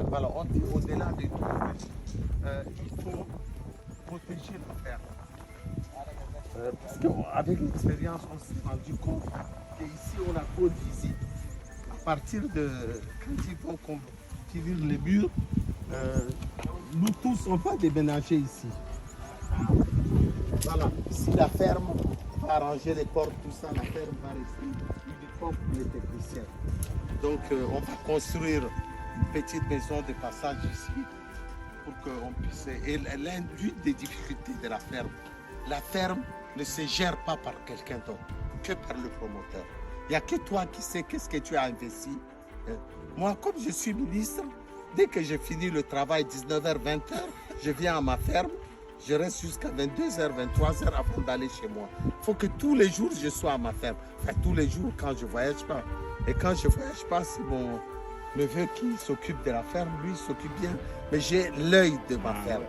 voilà, on dit au-delà de tout, il faut protéger la ferme. Parce qu'avec l'expérience, on s'est rendu compte qu'ici, on a trop de visites. À partir de quand ils vont finir les murs, nous tous, on va déménager ici. Voilà, ici la ferme va arranger les portes, tout ça, la ferme va rester uniquement pour les techniciens. Donc on va construire une petite maison de passage ici pour qu'on puisse... Et l'une des difficultés de la ferme ne se gère pas par quelqu'un d'autre, que par le promoteur. Il n'y a que toi qui sais qu'est-ce que tu as investi. Moi, comme je suis ministre, dès que j'ai fini le travail, 19h, 20h, je viens à ma ferme, je reste jusqu'à 22h, 23h avant d'aller chez moi. Il faut que tous les jours, je sois à ma ferme. Enfin, tous les jours, quand je ne voyage pas. Et quand je ne voyage pas, c'est mon neveu qui s'occupe de la ferme. Lui, il s'occupe bien. Mais j'ai l'œil de ma ferme.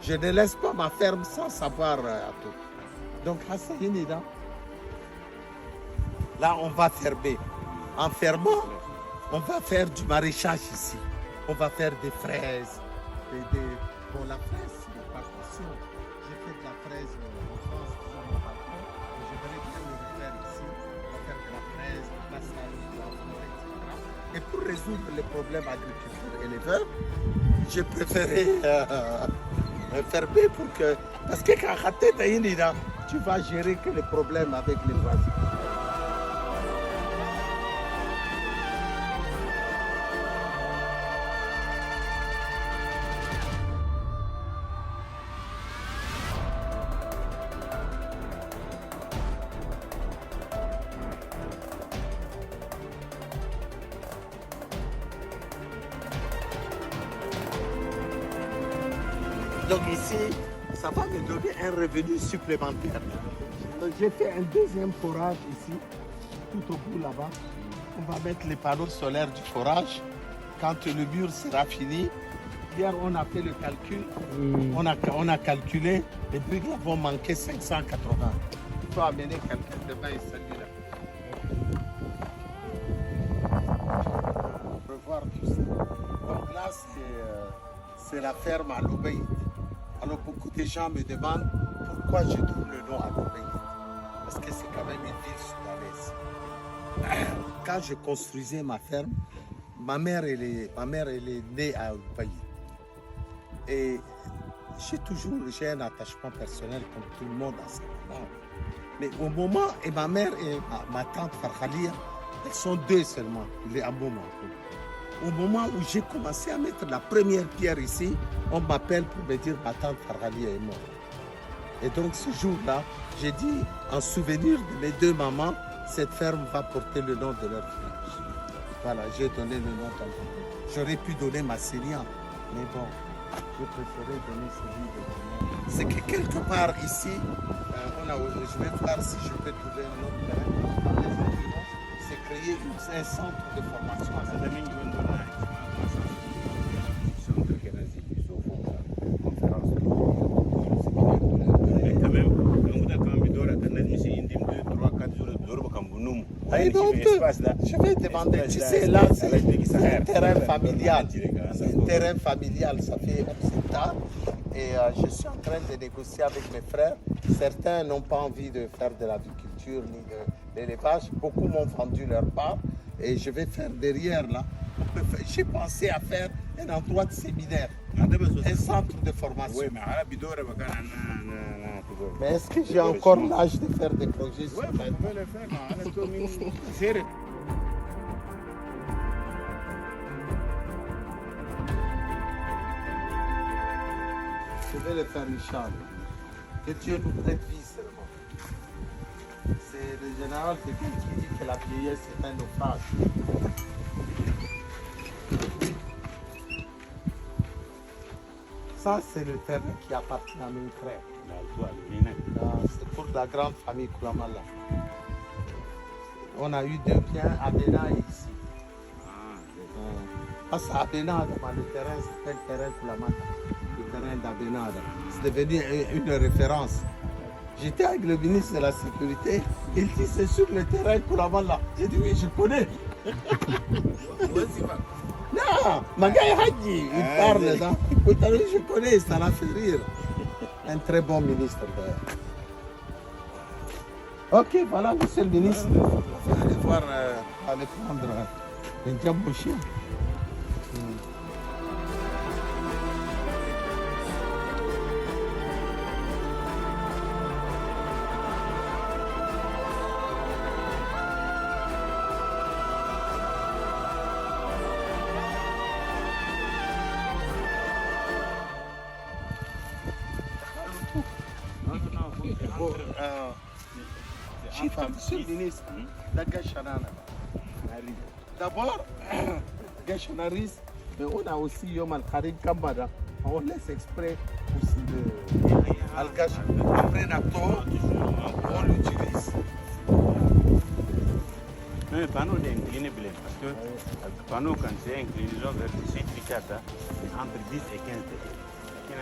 Je ne laisse pas ma ferme sans savoir à tout. Donc, là, on va fermer. En fermant, on va faire du maraîchage ici. On va faire des fraises. Bon, la fraise, c'est pas passion. J'ai fait de la fraise en France sur mon balcon. Et j'aimerais bien le refaire ici. On va faire de la fraise, de la salle, de la forêt, etc. Et pour résoudre les problèmes agriculture éleveurs, j'ai préféré fermer pour que... Parce que quand tu vas gérer que les problèmes avec les voisins. Donc ici, ça va me donner un revenu supplémentaire. Donc j'ai fait un deuxième forage ici, tout au bout là-bas. On va mettre les panneaux solaires du forage. Quand le mur sera fini, hier on a fait le calcul, on a calculé, les briques vont manquer 580. Il faut amener quelqu'un demain et celui-là. On peut voir tout ça. Donc là, c'est la ferme à l'Obeïd. Alors beaucoup de gens me demandent pourquoi je donne le nom à l'Obeïd. Parce que c'est quand même une ville soudanaise. Quand je construisais ma ferme, ma mère elle est née à Obeïd. Et j'ai un attachement personnel comme tout le monde à ce moment. Mais au moment, et ma mère et ma tante Farhalia, elles sont deux seulement, il est à moment. Au moment où j'ai commencé à mettre la première pierre ici, on m'appelle pour me dire ma tante Farhalia est morte. Et donc ce jour-là, j'ai dit, en souvenir de mes deux mamans, cette ferme va porter le nom de leur village. Voilà, j'ai donné le nom d'Albert. J'aurais pu donner ma Seigneur, mais bon, je préférais donner celui de mon nom. C'est que quelque part ici, je vais voir si je peux trouver un autre terrain. C'est créer un centre de formation. Et donc, je vais demander, tu sais, là, c'est un terrain familial. C'est un terrain familial, ça fait 7 ans. Et je suis en train de négocier avec mes frères. Certains n'ont pas envie de faire de l'agriculture ni de l'élevage. Beaucoup m'ont vendu leur part. Et je vais faire derrière, là. J'ai pensé à faire un endroit de séminaire, un centre de formation. Mais est-ce que j'ai encore l'âge de faire des projets? Oui, on peut le faire. Je vais le faire, Inch'Allah. Que Dieu nous prête vie seulement. C'est le général de Gaulle qui dit que la vieillesse est un naufrage. Ça, c'est le terrain qui appartient à mes frères. C'est pour la grande famille Koulamala. On a eu 2 biens à Bénin et ici. Parce qu'à Bénin, le terrain s'appelle terrain Koulamala. Le terrain d'Abénade. C'est devenu une référence. J'étais avec le ministre de la Sécurité, il dit c'est sur le terrain Koulamala. J'ai dit oui, je connais. Non, ça. Magaï Hadji, il parle. Là. Je connais, ça l'a fait rire. Un très bon ministre d'ailleurs. Ok, voilà, monsieur le ministre. On va aller voir, aller prendre un diable au chien. Monsieur le ministre, d'abord, Gachanaris, mais on a aussi Yom Al-Kharid Kambada. On laisse exprès aussi le Al-Gash. Après Nato, on l'utilise. Non, le panneau est incliné, parce que le panneau, quand c'est incliné, vers le sud du Kata, c'est entre 10 et 15 degrés. On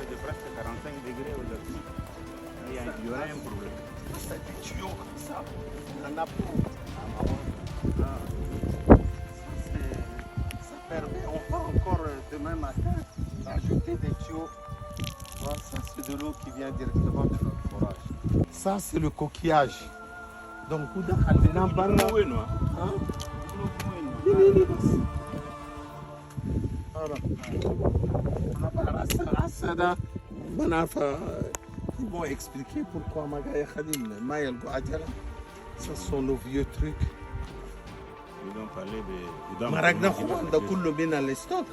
est de presque 45 degrés au-dessus. Il y aura un problème. C'est des tuyaux comme ça. On en a pour. Ça permet, on va encore demain matin ajouter des tuyaux. Voilà, ça c'est de l'eau qui vient directement de notre forage. Ça c'est le coquillage. Donc, vous avez un barra. Ils vont expliquer pourquoi Magaï Khadim, Maïl Gouadjala, ce sont nos vieux trucs. Ils ont parlé de. Maragna Khouanda Koulou Bina les stocks.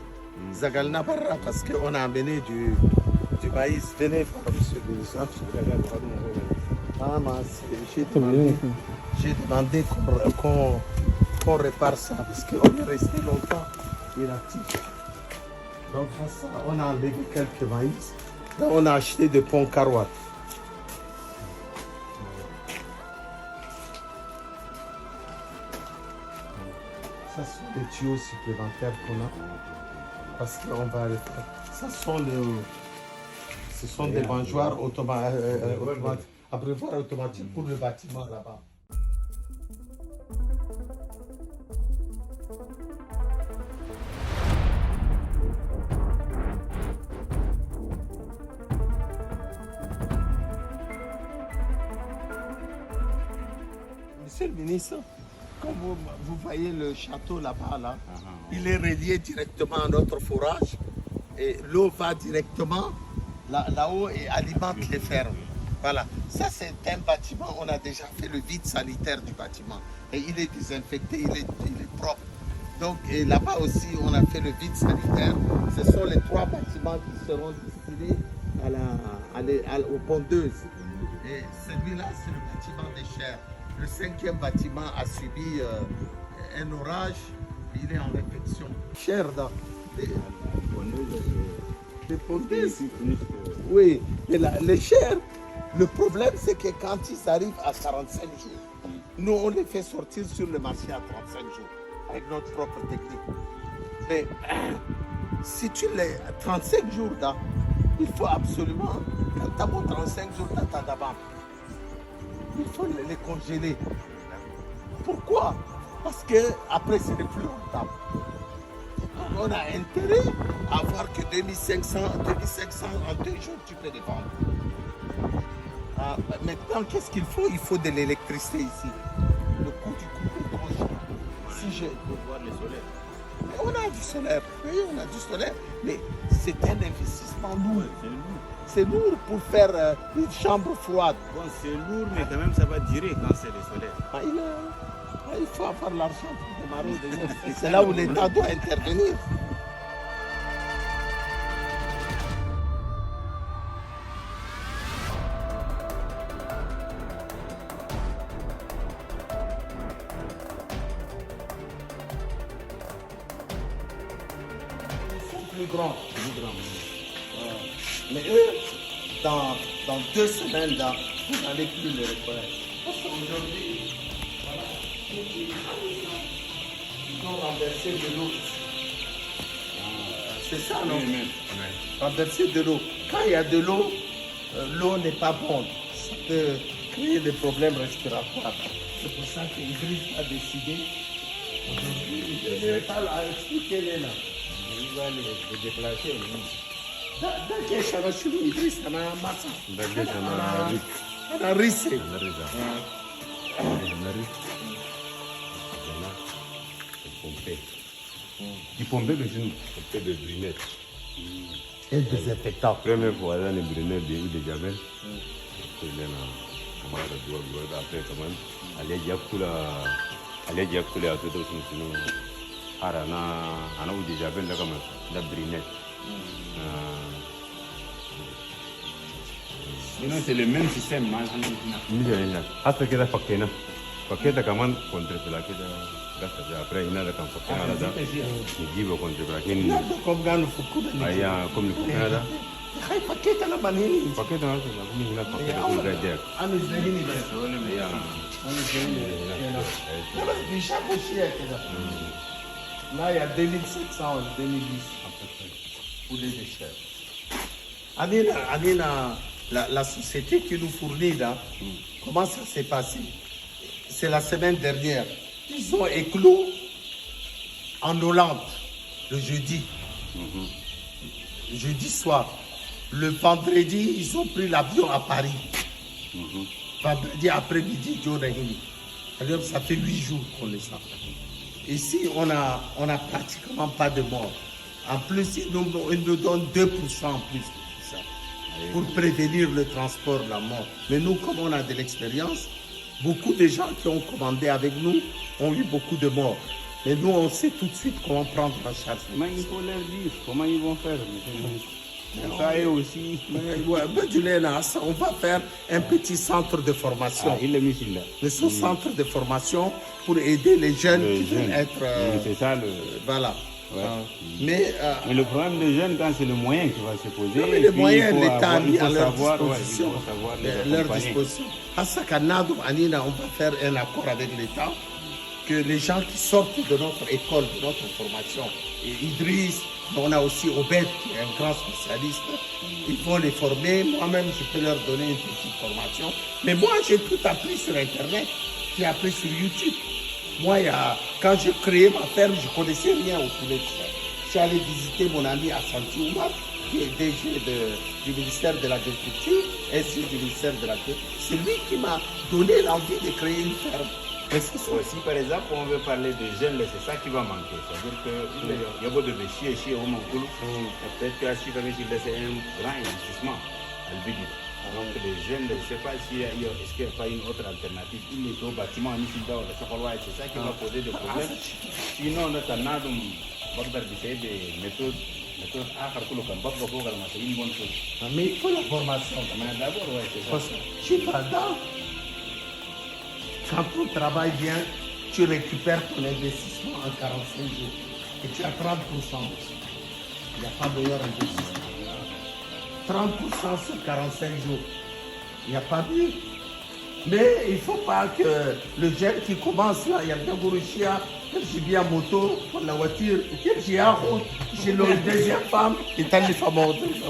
Zagalna Barra, parce qu'on a amené du maïs. Venez voir, monsieur le ministre. J'ai demandé qu'on répare ça, parce qu'on est resté longtemps inactif. Donc, ça, on a enlevé quelques maïs. Là, on a acheté des ponts carouates. Ça sont des tuyaux supplémentaires qu'on a. Parce qu'on va les faire. Ça ce sont des mangeoires automatiques, à prévoir automatiques pour le bâtiment là-bas. Monsieur le ministre, comme vous voyez le château là-bas, là, il est relié directement à notre forage et l'eau va directement là-haut et alimente les fermes. Voilà, ça c'est un bâtiment, on a déjà fait le vide sanitaire du bâtiment et il est désinfecté, il est propre. Donc là-bas aussi on a fait le vide sanitaire. Ce sont les 3 bâtiments qui seront destinés aux pondeuses. Et celui-là c'est le bâtiment des chairs. Le 5e bâtiment a subi un orage, il est en infection. Cher dans les pondeuses. Oui, mais les chairs, le problème c'est que quand ils arrivent à 45 jours, nous on les fait sortir sur le marché à 35 jours avec notre propre technique. Mais si tu les 35 jours là, il faut absolument, quand tu as 35 jours là, tu as d'abord. Il faut les congeler. Pourquoi? Parce que après c'est plus rentable. On a intérêt à avoir que 2500 en 2 jours tu peux les vendre. Maintenant qu'est-ce qu'il faut? Il faut de l'électricité ici. Le coût du coupé congé. Si je peux voir le solaire. On a du solaire, oui, on a du solaire, mais c'est un investissement lourd. C'est lourd pour faire une chambre froide. Bon, c'est lourd, mais quand même ça va durer quand c'est le solaire. Il faut avoir l'argent pour démarrer. C'est là où l'État doit intervenir. Ils sont plus grands. Mais eux, dans 2 semaines, là, vous n'allez plus les reconnaître. Parce qu'aujourd'hui, voilà, ils ont renversé de l'eau. C'est ça, non? Renverser de l'eau. Quand il y a de l'eau, l'eau n'est pas bonne. Ça peut créer des problèmes respiratoires. C'est pour ça qu'Idriss a décidé. Aujourd'hui, l'État a expliqué là. Il va les déplacer. Dake Sharashulu Idris, on a Massa. Dake Sharashulu. On a Rissé. Il pompait le genou. Pompait de brunette. Et désinfectant. Première fois, dans les brunettes de Javel. Après, comment aller dire que la toute autre sinon ana ou déjà ben là comme la brinette. Sinon c'est le même système mal. Hasta que la fakena. Faketa comment contre la que après il a la fakena là. Il dit au contre la que comme dans le Foucault. Aya comme le Foucault là. Hay paketa la banini. Paketa na kumi na paketa ko gajer. Ani zahini ba. Wala me ya. Ani zahini. Là il chaque aussi là il y a 2700 en 2010 à peu près pour les déchets. Anina la société qui nous fournit là, comment ça s'est passé? C'est la semaine dernière. Ils ont éclos en Hollande le jeudi. Jeudi soir. Le vendredi, ils ont pris l'avion à Paris. Vendredi après-midi, alors ça fait 8 jours qu'on est là. Ici, on a pratiquement pas de morts. En plus, ils nous donnent 2% en plus de tout ça, pour prévenir le transport de la mort. Mais nous, comme on a de l'expérience, beaucoup de gens qui ont commandé avec nous ont eu beaucoup de morts. Mais nous, on sait tout de suite comment prendre en charge. Mais il faut leur dire comment ils vont faire, monsieur le ministre. Ça est aussi. On va faire un petit centre de formation. Il est mis là. Mais ce centre de formation pour aider les jeunes qui veulent être. C'est ça le. Voilà. Ouais. Mais le problème des jeunes, quand c'est le moyen qui va se poser. Non, mais les moyens, l'État a mis à leur disposition. Leur disposition. À Sakanado, Anina, on va faire un accord avec l'État que les gens qui sortent de notre école, de notre formation, et Idriss, on a aussi Obed qui est un grand spécialiste, ils vont les former. Moi-même, je peux leur donner une petite formation. Mais moi, j'ai tout appris sur Internet, j'ai appris sur YouTube. Moi, quand j'ai créé ma ferme, je ne connaissais rien au poulet de chair. Je suis allé visiter mon ami Assanti Oumar, qui est DG du ministère de l'Agriculture, ainsi du ministère de l'Agriculture. C'est lui qui m'a donné l'envie de créer une ferme. Si par exemple on veut parler de jeunes, c'est ça qui va manquer. C'est-à-dire qu'il y a beaucoup de chier au Mankoulou. Peut-être que si c'est un grand investissement à le budget. Donc les jeunes, je ne sais pas s'il y a pas une autre alternative. Il est au bâtiment, c'est ça qui va poser des problèmes. Sinon, on a des méthodes. Mais il faut la formation. D'abord, oui, c'est ça. Je suis pas dans. Quand tu travailles bien, tu récupères ton investissement en 45 jours. Et tu as 30%. Il n'y a pas meilleur investissement. 30% sur 45 jours. Il n'y a pas mieux. Mais il ne faut pas que le jeune qui commence là, il y a un Gourouchia, j'ai bien moto, pour la voiture, j'ai un route, j'ai une deuxième femme, et t'as les femmes en il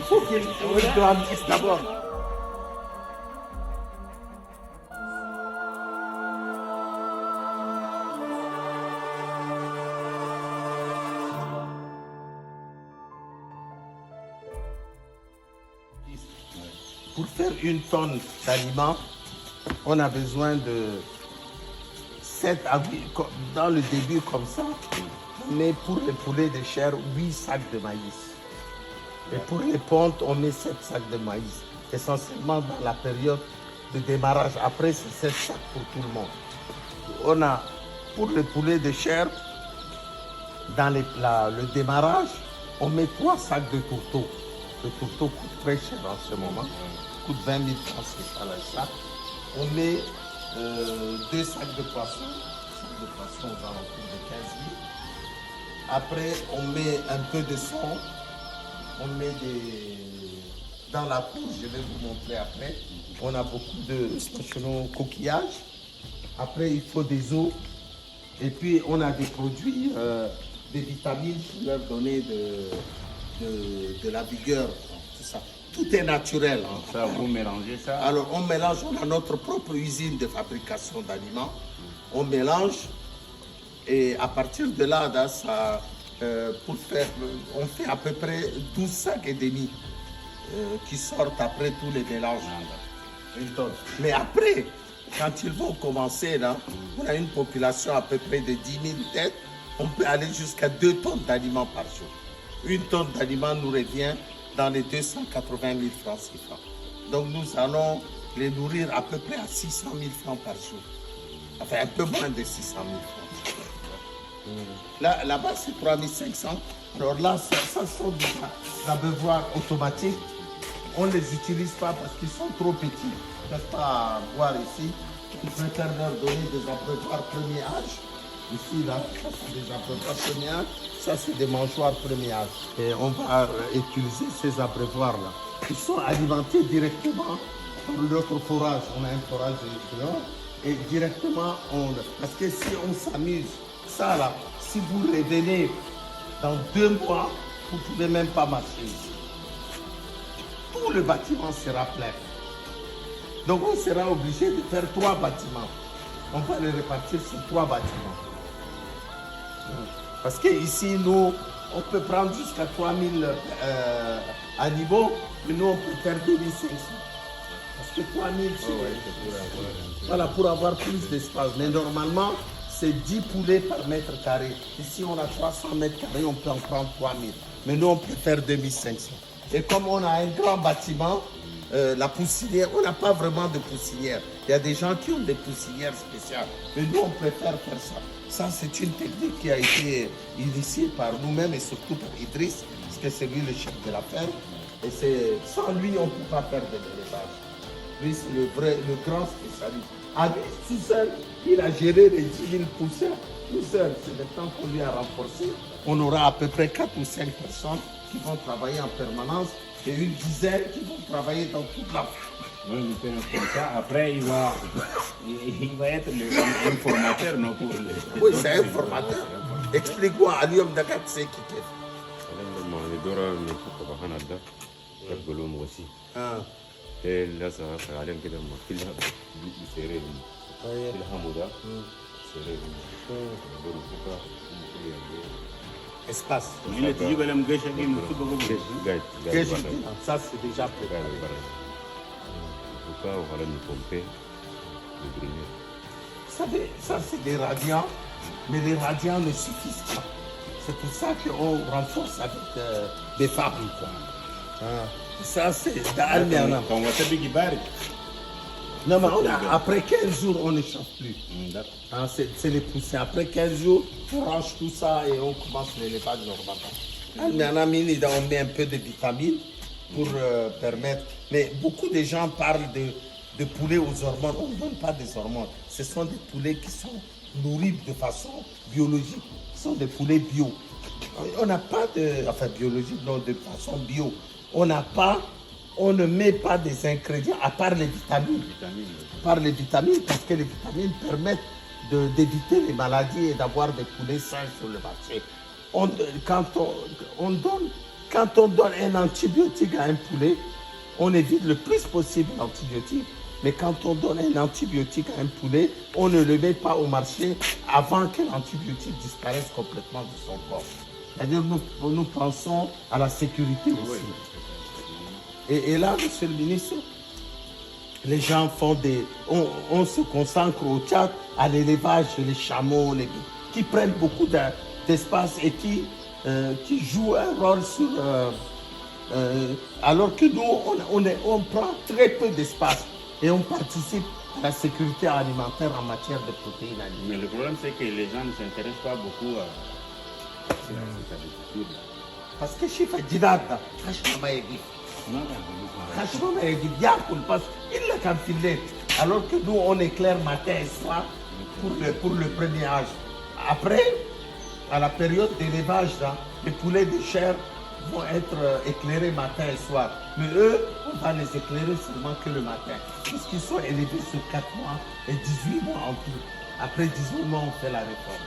faut qu'il grandisse d'abord. Pour faire une tonne d'aliments, on a besoin de 7 à 8, dans le début comme ça, mais pour les poulets de chair, 8 sacs de maïs. Et pour les pontes, on met 7 sacs de maïs, essentiellement dans la période de démarrage. Après, c'est 7 sacs pour tout le monde. On a, pour les poulets de chair, dans le démarrage, on met 3 sacs de tourteau. Le tourteau coûte très cher en ce moment, coûte 20 000 francs à la chaque. On met 2 sacs de poisson aux alentours de 15 000. Après, on met un peu de son, on met dans la cour, je vais vous montrer après. On a beaucoup de coquillages. Après, il faut des os. Et puis, on a des produits, des vitamines pour leur donner de la vigueur, tout ça. Tout est naturel. Hein. Ça, vous mélangez ça? Alors, on mélange, on a notre propre usine de fabrication d'aliments. On mélange Et à partir de là, on fait à peu près 12 sacs et demi qui sortent après tous les mélanges. Une tonne. Mais après, quand ils vont commencer, là, on a une population à peu près de 10 000 têtes, on peut aller jusqu'à 2 tonnes d'aliments par jour. Une tonne d'aliments nous revient dans les 280 000 francs CFA. Donc nous allons les nourrir à peu près à 600 000 francs par jour. Enfin, un peu moins de 600 000 francs. Là-bas, c'est 3 500. Alors là, ça sont des abreuvoirs automatiques. On ne les utilise pas parce qu'ils sont trop petits. Ils ne peuvent pas voir ici. Il préfère leur donner des abreuvoirs premier âge. Ici, là, ça c'est des abreuvoirs premier âge. Ça, c'est des mangeoires premier âge. Et on va utiliser ces abreuvoirs-là. Ils sont alimentés directement par notre forage. On a un forage dehors. Et directement, parce que si on s'amuse, ça là, si vous le révélez dans 2 mois, vous ne pouvez même pas marcher ici. Tout le bâtiment sera plein. Donc on sera obligé de faire 3 bâtiments. On va les répartir sur 3 bâtiments. Parce qu'ici, nous, on peut prendre jusqu'à 3000 animaux, mais nous, on peut faire 2500. Parce que 3000, c'est voilà, pour avoir plus d'espace. Mais normalement, c'est 10 poulets par mètre carré. Ici, on a 300 mètres carrés, on peut en prendre 3000. Mais nous, on peut faire 2500. Et comme on a un grand bâtiment, la poussinière, on n'a pas vraiment de poussinière. Il y a des gens qui ont des poussinières spéciales. Mais nous, on préfère faire ça. Ça, c'est une technique qui a été initiée par nous-mêmes et surtout par Idriss, parce que c'est lui le chef de la ferme. Et sans lui, on ne peut pas faire de l'élevage. Lui, c'est le grand spécialiste. À lui, tout seul, il a géré les 10 000 poussins. Tout seul, c'est le temps qu'on lui a renforcé. On aura à peu près 4 ou 5 personnes qui vont travailler en permanence et une dizaine qui vont travailler dans toute la Comme ça, après, il va être un formateur, non pour les... Oui, c'est un formateur. Explique-moi, Alium Dagat, c'est qui fait. Et là, ça va aller كده ما كل سيرين الحمودا سيرين دور فوكا Espace. Il est dit que l'homme gâche dit nous tout Ça, c'est déjà préparé. فوكا وخلنا نبومبي نبريني. Vous savez, ça, c'est des radiants, mais les radiants ne suffisent pas. C'est pour ça qu'on renforce avec des fabriques. Ça, c'est d'Almiana. Quand on va taper Gibarik. Non, mais après 15 jours, on ne chauffe plus. C'est les poussins. Après 15 jours, on range tout ça et on commence l'élevage normalement. Almiana, on met un peu de vitamines pour permettre. Mais beaucoup de gens parlent de poulets aux hormones. On ne donne pas des hormones. Ce sont des poulets qui sont nourris de façon biologique. Ce sont des poulets bio. On n'a pas de... Enfin, biologique, non, de façon bio. On ne met pas des ingrédients à part les vitamines. Par les vitamines, parce que les vitamines permettent d'éviter les maladies et d'avoir des poulets sains sur le marché. Quand on donne un antibiotique à un poulet, on évite le plus possible l'antibiotique. Mais quand on donne un antibiotique à un poulet, on ne le met pas au marché avant que l'antibiotique disparaisse complètement de son corps. C'est-à-dire nous pensons à la sécurité aussi. Et là, monsieur le ministre, les gens font on se consacre au Tchad, à l'élevage, les chameaux, qui prennent beaucoup d'espace et qui jouent un rôle sur... alors que nous, on prend très peu d'espace et on participe à la sécurité alimentaire en matière de protéines animales. Mais le problème, c'est que les gens ne s'intéressent pas beaucoup à cette agriculture. Parce que je suis fait d'idada, alors que nous, on éclaire matin et soir pour le premier âge. Après, à la période d'élevage, les poulets de chair vont être éclairés matin et soir. Mais eux, on va les éclairer seulement que le matin. Puisqu'ils sont élevés sur 4 mois et 18 mois en tout. Après 18 mois, on fait la réforme.